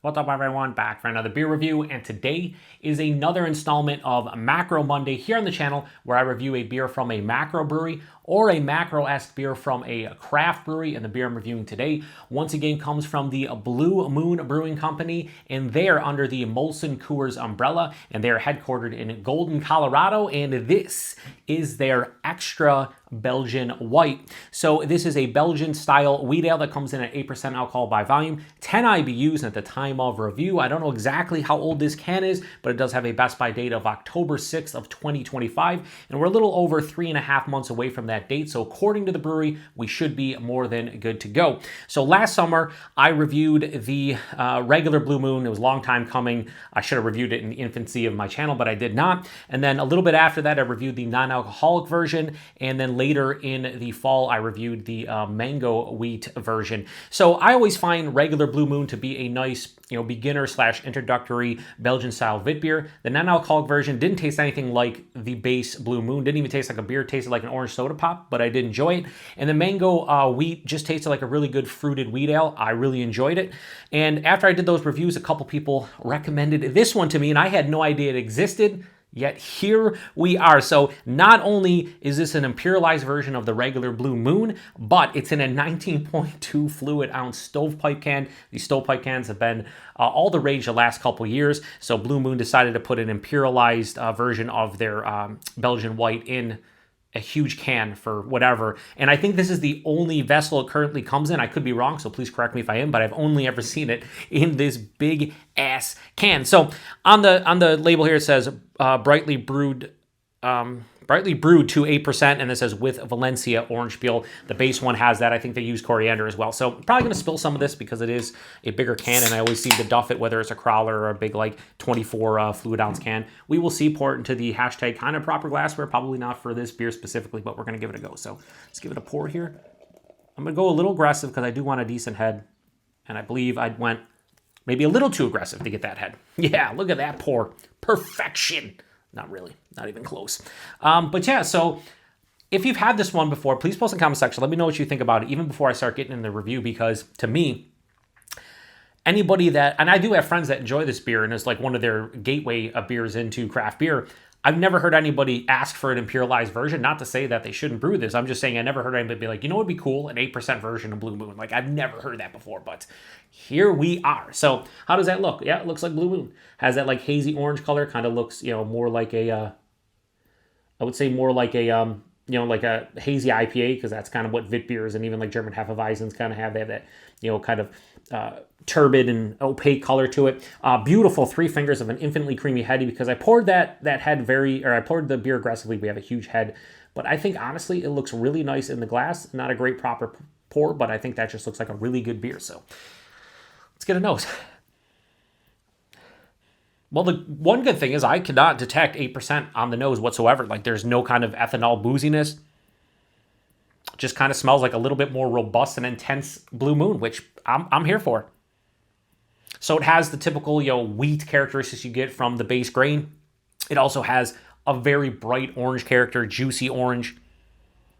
What's up, everyone? Back for another beer review, and today is another installment of Macro Monday here on the channel, where I review a beer from a macro brewery or a macro-esque beer from a craft brewery. And the beer I'm reviewing today, once again, comes from the Blue Moon Brewing Company, and they're under the Molson Coors umbrella, and they're headquartered in Golden, Colorado, and this is their Extra Belgian White. So this is a Belgian-style wheat ale that comes in at 8% alcohol by volume, 10 IBUs at the time of review. I don't know exactly how old this can is, but it does have a Best By date of October 6th of 2025, and we're a little over 3.5 months away from that date. So according to the brewery, we should be more than good to go. So last summer, I reviewed the regular Blue Moon. It was a long time coming. I should have reviewed it in the infancy of my channel, but I did not. And then a little bit after that, I reviewed the non-alcoholic version, and then later in the fall, I reviewed the mango wheat version. So I always find regular Blue Moon to be a nice, beginner / introductory Belgian-style Witbier. The non-alcoholic version didn't taste anything like the base Blue Moon. Didn't even taste like a beer. It tasted like an orange soda pop, but I did enjoy it. And the mango wheat just tasted like a really good fruited wheat ale. I really enjoyed it. And after I did those reviews, a couple people recommended this one to me, and I had no idea it existed. Yet here we are. So not only is this an imperialized version of the regular Blue Moon, but it's in a 19.2 fluid ounce stovepipe can. These stovepipe cans have been all the rage the last couple years. So Blue Moon decided to put an imperialized version of their Belgian White in a huge can for whatever. And I think this is the only vessel it currently comes in. I could be wrong, so please correct me if I am, but I've only ever seen it in this big ass can. So on the label here, it says brightly brewed to 8%, and it says with Valencia orange peel. The base one has that. I think they use coriander as well. So I'm probably going to spill some of this because it is a bigger can, and I always seem to duff it, whether it's a crawler or a big 24 fluid ounce can. We will see. Pour it into the hashtag kind of proper glassware. Probably not for this beer specifically, but we're going to give it a go. So let's give it a pour here. I'm going to go a little aggressive because I do want a decent head, and I believe I went maybe a little too aggressive to get that head. Yeah, look at that pour. Perfection. Not really, not even close. But yeah, so if you've had this one before, please post in the comment section. Let me know what you think about it, even before I start getting in the review, because to me, anybody that, and I do have friends that enjoy this beer, and it's like one of their gateway beers into craft beer. I've never heard anybody ask for an imperialized version. Not to say that they shouldn't brew this. I'm just saying I never heard anybody be like, it'd be cool, an 8% version of Blue Moon. I've never heard that before, but here we are. So how does that look? Yeah, it looks like Blue Moon. Has that hazy orange color. Kind of looks, more like a, I would say more like a, like a hazy IPA, because that's kind of what Witbiers and even German Hefeweizens kind of have. They have that, kind of turbid and opaque color to it. Beautiful 3 fingers of an infinitely creamy heady, because I poured that head I poured the beer aggressively. We have a huge head, but I think honestly it looks really nice in the glass. Not a great proper pour, but I think that just looks like a really good beer. So let's get a nose. Well, the one good thing is I cannot detect 8% on the nose whatsoever. There's no kind of ethanol booziness. Just kind of smells like a little bit more robust and intense Blue Moon, which I'm here for. So it has the typical, wheat characteristics you get from the base grain. It also has a very bright orange character, juicy orange,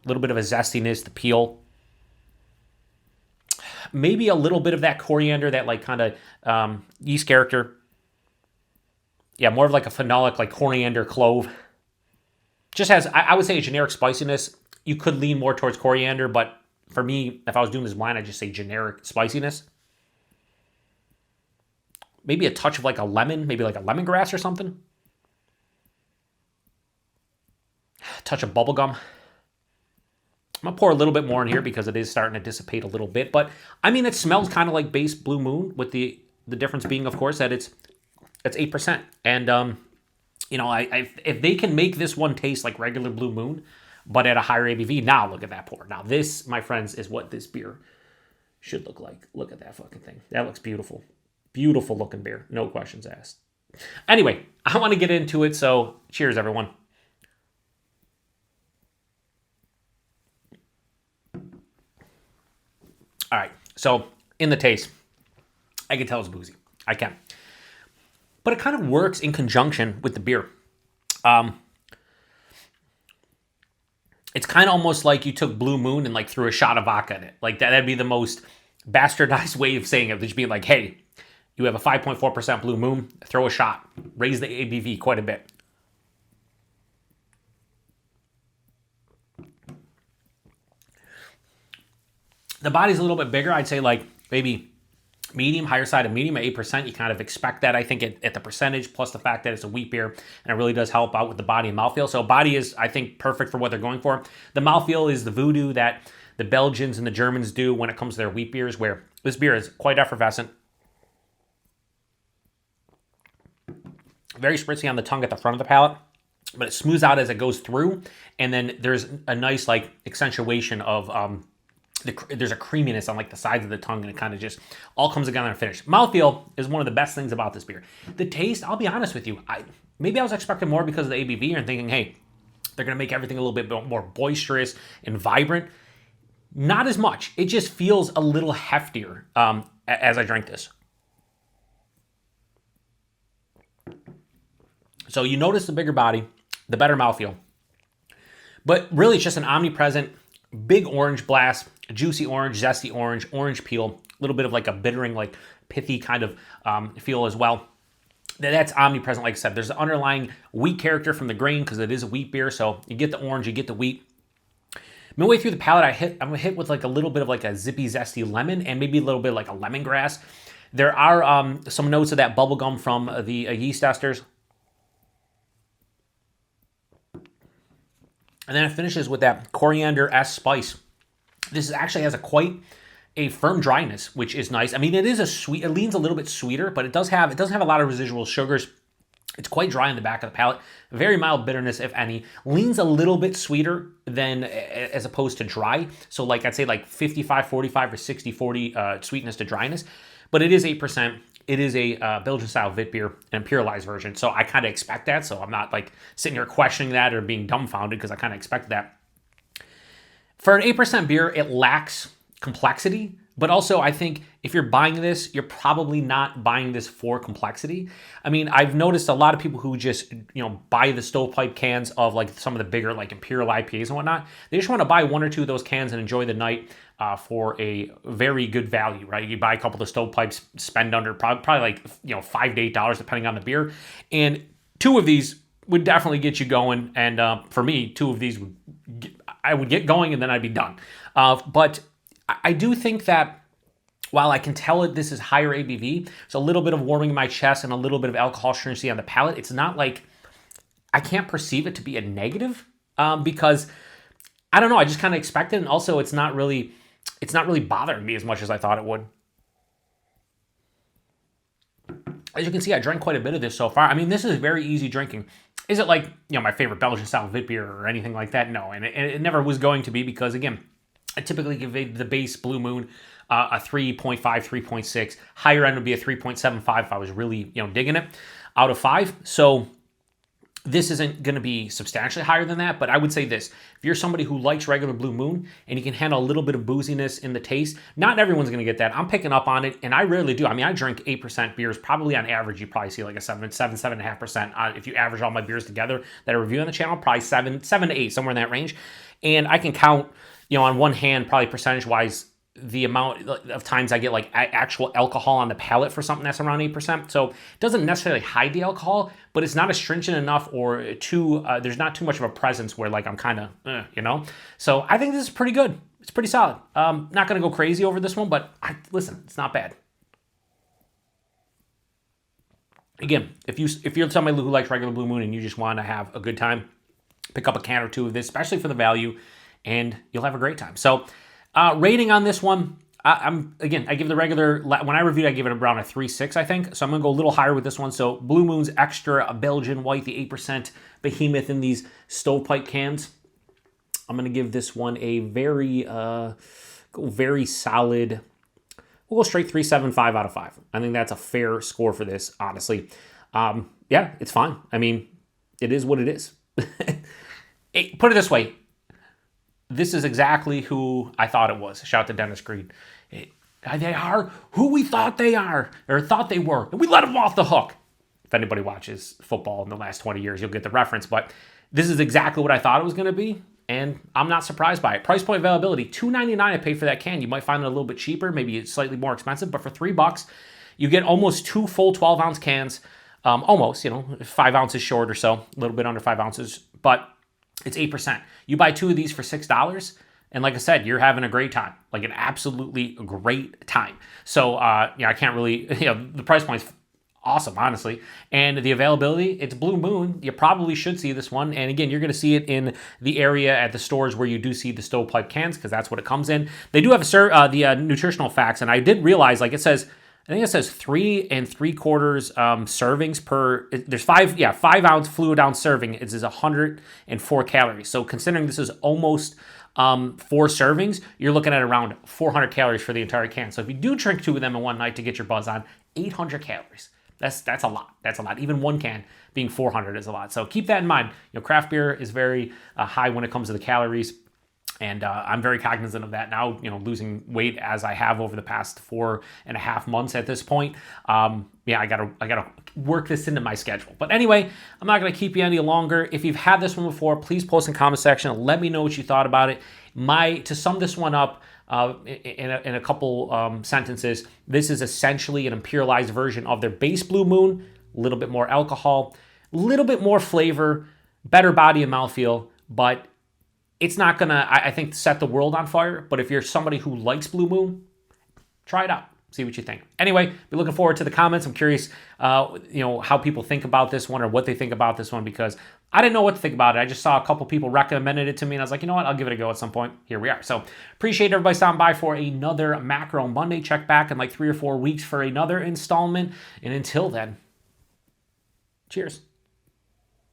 a little bit of a zestiness, the peel. Maybe a little bit of that coriander, that kind of yeast character. Yeah, more of a phenolic, coriander, clove. Just has, I would say, a generic spiciness. You could lean more towards coriander, but for me, if I was doing this blind, I'd just say generic spiciness. Maybe a touch of a lemon, maybe a lemongrass or something. A touch of bubblegum. I'm going to pour a little bit more in here because it is starting to dissipate a little bit. But, it smells kind of like base Blue Moon, with the difference being, of course, that it's 8%. And, if they can make this one taste like regular Blue Moon, but at a higher ABV, now look at that pour. Now this, my friends, is what this beer should look like. Look at that fucking thing. That looks beautiful. Beautiful looking beer. No questions asked. Anyway, I want to get into it, so cheers, everyone. All right, so in the taste, I can tell it's boozy. I can. But it kind of works in conjunction with the beer. It's kind of almost like you took Blue Moon and threw a shot of vodka in it. That'd be the most bastardized way of saying it. Just being hey, You have a 5.4% Blue Moon. Throw a shot. Raise the ABV quite a bit. The body's a little bit bigger. I'd say like maybe medium, higher side of medium at 8%. You kind of expect that, I think, at the percentage, plus the fact that it's a wheat beer, and it really does help out with the body and mouthfeel. So body is, I think, perfect for what they're going for. The mouthfeel is the voodoo that the Belgians and the Germans do when it comes to their wheat beers, where this beer is quite effervescent. Very spritzy on the tongue at the front of the palate, but it smooths out as it goes through. And then there's a nice like accentuation of there's a creaminess on like the sides of the tongue, and it kind of just all comes together and finish. Mouthfeel is one of the best things about this beer. The taste, I'll be honest with you, maybe I was expecting more because of the ABV and thinking, hey, they're going to make everything a little bit more boisterous and vibrant. Not as much. It just feels a little heftier as I drink this. So you notice the bigger body, the better mouthfeel. But really, it's just an omnipresent, big orange blast, juicy orange, zesty orange, orange peel, a little bit of like a bittering, like pithy kind of feel as well. That's omnipresent, like I said. There's an underlying wheat character from the grain because it is a wheat beer. So you get the orange, you get the wheat. Midway through the palate, I'm hit with like a little bit of like a zippy, zesty lemon and maybe a little bit like a lemongrass. There are some notes of that bubblegum from the yeast esters. And then it finishes with that coriander-esque spice. This actually has quite a firm dryness, which is nice. I mean, it is a sweet, it leans a little bit sweeter, but it doesn't have a lot of residual sugars. It's quite dry in the back of the palate. Very mild bitterness, if any. Leans a little bit sweeter than as opposed to dry. So like I'd say like 55-45 or 60-40 sweetness to dryness. But it is 8%. It is a Belgian-style Witbier, an imperialized version. So I kind of expect that. So I'm not like sitting here questioning that or being dumbfounded because I kind of expect that. For an 8% beer, it lacks complexity. But also, I think if you're buying this, you're probably not buying this for complexity. I mean, I've noticed a lot of people who just, buy the stovepipe cans of like some of the bigger like Imperial IPAs and whatnot. They just want to buy one or two of those cans and enjoy the night for a very good value, right? You buy a couple of the stovepipes, spend under probably like, $5 to $8 depending on the beer. And two of these would definitely get you going. And for me, two of these, I would get going and then I'd be done. But I do think that while I can tell this is higher ABV, it's a little bit of warming in my chest and a little bit of alcohol stringency on the palate. It's not like, I can't perceive it to be a negative because, I don't know, I just kind of expect it. And also it's not really bothering me as much as I thought it would. As you can see, I drank quite a bit of this so far. I mean, this is very easy drinking. Is it like, my favorite Belgian-style Witbier or anything like that? No, and it never was going to be because, again, I typically give the base Blue Moon a 3.5, 3.6. Higher end would be a 3.75 if I was really, digging it out of 5. So this isn't going to be substantially higher than that, but I would say this. If you're somebody who likes regular Blue Moon and you can handle a little bit of booziness in the taste, not everyone's going to get that. I'm picking up on it, and I rarely do. I mean, I drink 8% beers. Probably on average, you probably see like a 7.5%. If you average all my beers together that I review on the channel, probably 7 to 8, somewhere in that range. And I can count, on one hand, probably percentage-wise, the amount of times I get like actual alcohol on the palate for something that's around 8%. So it doesn't necessarily hide the alcohol, but it's not astringent enough or there's not too much of a presence where like I'm kind of, So I think this is pretty good. It's pretty solid. Not going to go crazy over this one, but listen, it's not bad. Again, if you're somebody who likes regular Blue Moon and you just want to have a good time, pick up a can or two of this, especially for the value, and you'll have a great time. So rating on this one, I give the regular, when I reviewed, I gave it around a 3.6, I think. So I'm going to go a little higher with this one. So Blue Moon's Extra Belgian White, the 8% behemoth in these stovepipe cans. I'm going to give this one a very solid, we'll go straight 3.75 out of 5. I think that's a fair score for this, honestly. Yeah, it's fine. I mean, it is what it is. Put it this way. This is exactly who I thought it was. Shout out to Dennis Green. They are who we thought they are, or thought they were, and we let them off the hook. If anybody watches football in the last 20 years, you'll get the reference, but this is exactly what I thought it was going to be, and I'm not surprised by it. Price point availability, $2.99 I paid for that can. You might find it a little bit cheaper, maybe it's slightly more expensive, but for $3, You get almost 2 full 12-ounce cans, almost, 5 ounces short or so, a little bit under 5 ounces, but it's 8%. You buy 2 of these for $6, and like I said, you're having a great time, like an absolutely great time. So, I can't really, the price point's awesome, honestly. And the availability, it's Blue Moon. You probably should see this one. And again, you're going to see it in the area at the stores where you do see the stovepipe cans, because that's what it comes in. They do have the nutritional facts, and I did realize, like I think it says 3 3/4 servings per. There's 5-ounce fluid ounce serving. It is 104 calories. So considering this is almost 4 servings, you're looking at around 400 calories for the entire can. So if you do drink 2 of them in one night to get your buzz on, 800 calories. That's a lot. That's a lot. Even one can being 400 is a lot. So keep that in mind. Craft beer is very high when it comes to the calories. And I'm very cognizant of that now, losing weight as I have over the past 4.5 months at this point. I gotta work this into my schedule. But anyway, I'm not gonna keep you any longer. If you've had this one before, please post in the comment section. Let me know what you thought about it. To sum this one up in a couple sentences, this is essentially an imperialized version of their base Blue Moon. A little bit more alcohol, a little bit more flavor, better body and mouthfeel, but it's not gonna, I think, set the world on fire. But if you're somebody who likes Blue Moon, try it out. See what you think. Anyway, be looking forward to the comments. I'm curious, how people think about this one or what they think about this one, because I didn't know what to think about it. I just saw a couple people recommended it to me, and I was like, you know what? I'll give it a go at some point. Here we are. So appreciate everybody stopping by for another Macro Monday. Check back in like 3 or 4 weeks for another installment. And until then, cheers.